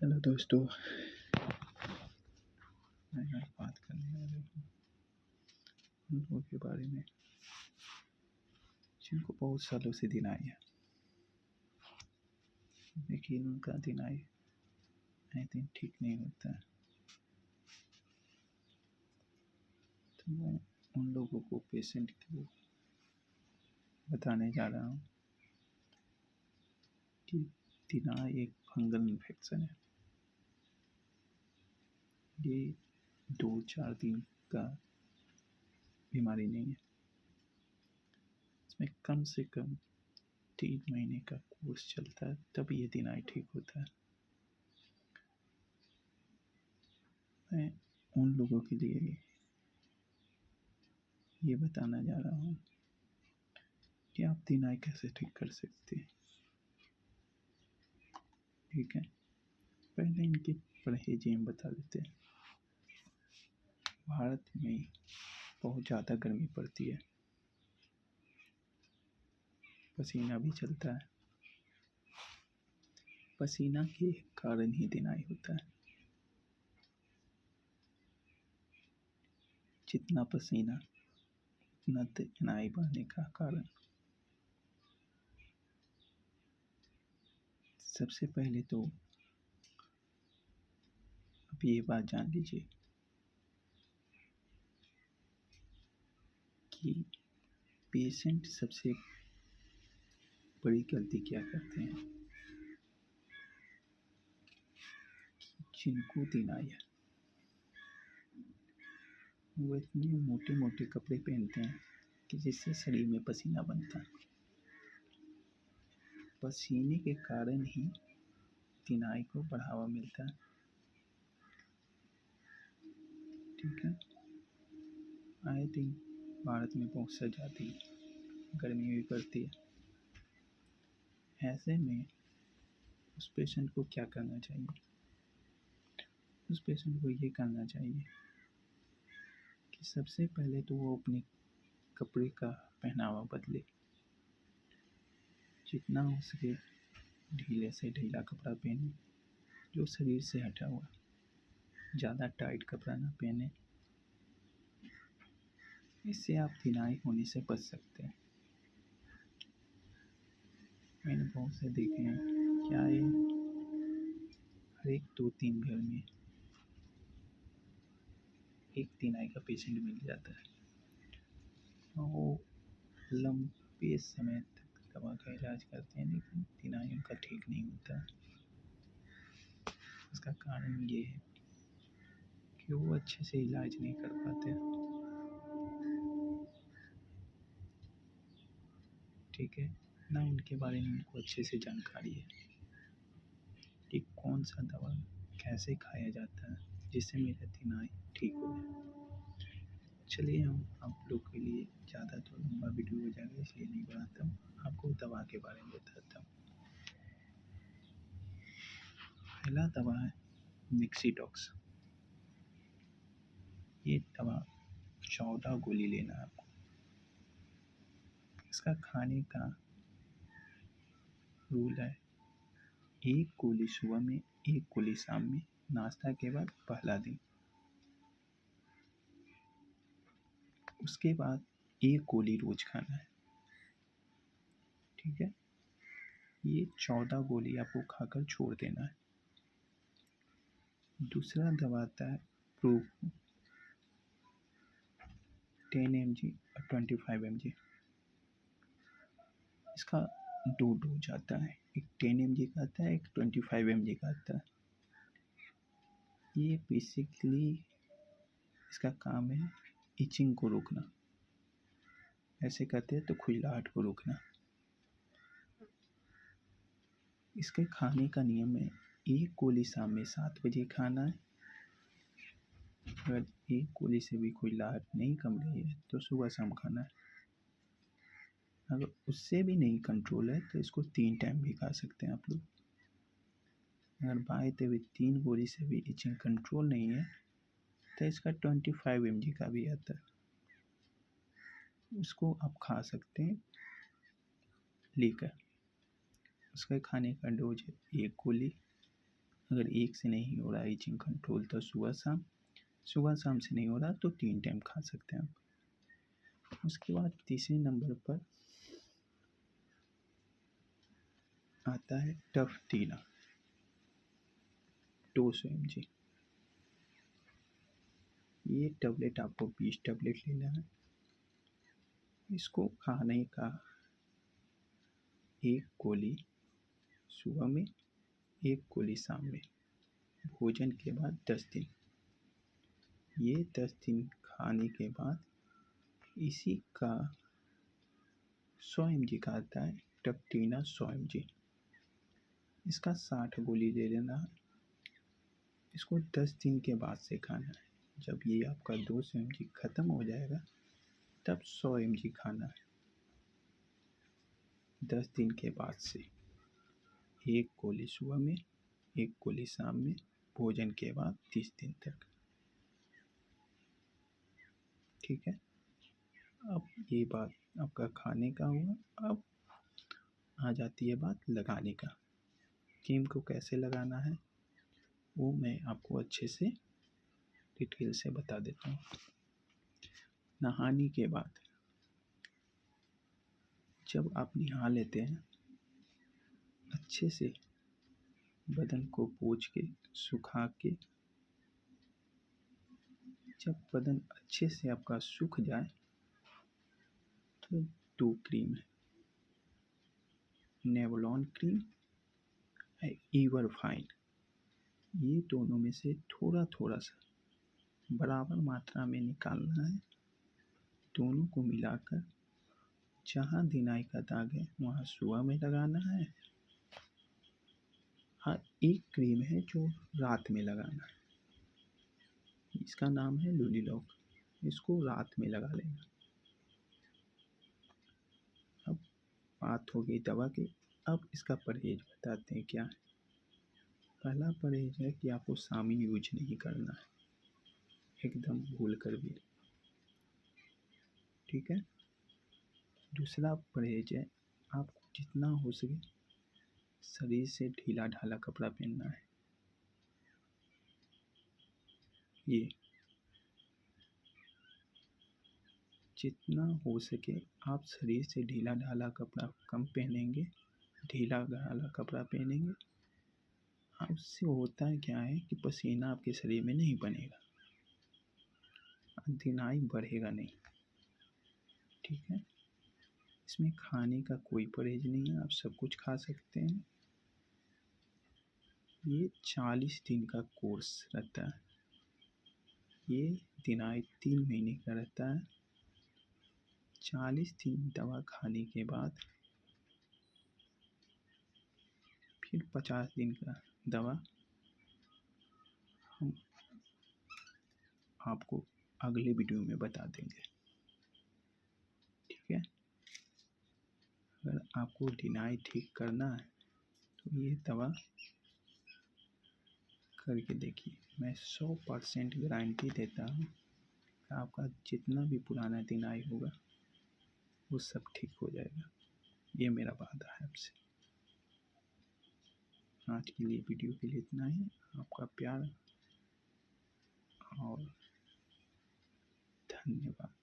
Hello दोस्तों, मैं आज बात करने वाला हूँ उन लोगों के बारे में जिनको बहुत सालों से दिनाई है, लेकिन उनका दिनाई आए दिन ठीक नहीं होता है। तो मैं उन लोगों को, पेशेंट को बताने जा रहा हूँ कि दिनाई एक फंगल इन्फेक्शन है। ये 2-4 दिन का बीमारी नहीं है। इसमें कम से कम 3 महीने का कोर्स चलता है, तब ये दिनाई ठीक होता है। मैं उन लोगों के लिए ये बताना जा रहा हूँ कि आप दिनाई कैसे ठीक कर सकते हैं। ठीक है, पहले इनकी परहेज़ बता देते हैं। भारत में बहुत ज़्यादा गर्मी पड़ती है, पसीना भी चलता है। पसीना के कारण ही दिनाई होता है। जितना पसीना उतना दिनाई बढ़ने का कारण। सबसे पहले तो आप ये बात जान लीजिए कि पेशेंट सबसे बड़ी गलती क्या करते हैं। जिनको दिनाई है वो इतने मोटे मोटे कपड़े पहनते हैं कि जिससे शरीर में पसीना बनता है। पसीने के कारण ही दिनाई को बढ़ावा मिलता है। ठीक है, आए दिन भारत में बहुत सा ज़्यादा गर्मी भी पड़ती है। ऐसे में उस पेशेंट को क्या करना चाहिए? उस पेशेंट को ये करना चाहिए कि सबसे पहले तो वो अपने कपड़े का पहनावा बदले। जितना हो सके ढीले से ढीला कपड़ा पहने, जो शरीर से हटा हुआ। ज़्यादा टाइट कपड़ा ना पहने। इससे आप दिनाई होने से बच सकते हैं। मैंने बहुत से देखे हैं, क्या है, हर एक 2-3 घर में एक दिनाई का पेशेंट मिल जाता है। वो लंबे समय तक दवा का इलाज करते हैं, लेकिन दिनाई उनका ठीक नहीं होता। उसका कारण ये है कि वो अच्छे से इलाज नहीं कर पाते। ठीक है, ना उनके बारे में उनको अच्छे से जानकारी है कि कौन सा दवा कैसे खाया जाता है जिससे मेरा दिनाई ठीक हो जाए। चलिए, हम आप लोग के लिए ज़्यादा तो लंबा वीडियो हो जाएगा, इसलिए नहीं बनाता हूँ। आपको दवा के बारे में बताता हूँ। पहला दवा है मिक्सीडॉक्स। ये दवा 14 गोली लेना है आपको। इसका खाने का रूल है, 1 गोली सुबह में, 1 गोली शाम में, नाश्ता के बाद पहला दिन। उसके बाद 1 गोली रोज खाना है। ठीक है, ये 14 गोली आपको खाकर छोड़ देना है। दूसरा दवा आता है प्रूफ, 10 mg और 25 mg। इसका 2 डोज आता है, एक 10 mg का आता है, एक 25 mg का आता है। ये बेसिकली इसका काम है इचिंग को रोकना। ऐसे कहते हैं तो खुजलाहट को रोकना। इसके खाने का नियम है, 1 गोली शाम में 7 बजे खाना है। अगर 1 गोली से भी खुजलाहट नहीं कम रही है तो सुबह शाम खाना है। अगर उससे भी नहीं कंट्रोल है तो इसको 3 टाइम भी खा सकते हैं आप लोग। अगर बाय द वे 3 गोली से भी इचिंग कंट्रोल नहीं है तो इसका 25 mg का भी आता है, उसको आप खा सकते हैं लेकर। उसका खाने का डोज है 1 गोली अगर एक से नहीं हो रहा है ईचिंग कंट्रोल तो सुबह शाम से नहीं हो रहा तो 3 टाइम खा सकते हैं आप। उसके बाद तीसरे नंबर पर आता है टफ टीना 200 mg। ये टैबलेट आपको 20 टैबलेट लेना है। इसको खाने का एक गोली सुबह में, एक गोली शाम में, भोजन के बाद 10 दिन। ये 10 दिन खाने के बाद इसी का 100 mg का आता है टपटीना 100 mg। इसका 60 गोली ले लेना है। इसको 10 दिन के बाद से खाना है। जब ये आपका 200 mg ख़त्म हो जाएगा तब 100 mg खाना है। 10 दिन के बाद से एक गोली सुबह में, एक गोली शाम में, भोजन के बाद 30 दिन तक। ठीक है, अब ये बात आपका खाने का हुआ। अब आ जाती है बात लगाने का। क्रीम को कैसे लगाना है वो मैं आपको अच्छे से डिटेल से बता देता हूँ। नहाने के बाद जब आप नहा लेते हैं अच्छे से बदन को पोंछ के सुखा के, जब बदन अच्छे से आपका सूख जाए तो 2 क्रीम है, नेवलॉन क्रीम है, ईवर फाइन। ये दोनों में से थोड़ा थोड़ा सा बराबर मात्रा में निकालना है। दोनों को मिलाकर जहाँ दिनाई का दाग है वहाँ सुबह में लगाना है। हाँ, एक क्रीम है जो रात में लगाना है। इसका नाम है लुलिलॉक। इसको रात में लगा लेना। अब बात हो गई दवा की। अब इसका परहेज बताते हैं क्या है। पहला परहेज है कि आपको शामी यूज नहीं करना है, एकदम भूल कर भी। ठीक है। दूसरा परहेज है आपको जितना हो सके शरीर से ढीला ढाला कपड़ा पहनना है। ये जितना हो सके आप शरीर से ढीला ढाला कपड़ा कम पहनेंगे, ढीला ढाला कपड़ा पहनेंगे। हाँ, उससे होता है क्या है कि पसीना आपके शरीर में नहीं बनेगा, दिनाई बढ़ेगा नहीं। ठीक है। इसमें खाने का कोई परहेज नहीं है, आप सब कुछ खा सकते हैं। ये 40 दिन का कोर्स रहता है। ये दिनाई 3 महीने का रहता है। 40 दिन दवा खाने के बाद फिर 50 दिन का दवा हम आपको अगले वीडियो में बता देंगे। ठीक है। अगर आपको दिनाई ठीक करना है तो ये दवा करके देखिए। मैं 100% गारंटी देता हूँ आपका जितना भी पुराना दिनाई होगा वो सब ठीक हो जाएगा। ये मेरा वादा है आपसे। आज के लिए वीडियो के लिए इतना ही। आपका प्यार और धन्यवाद।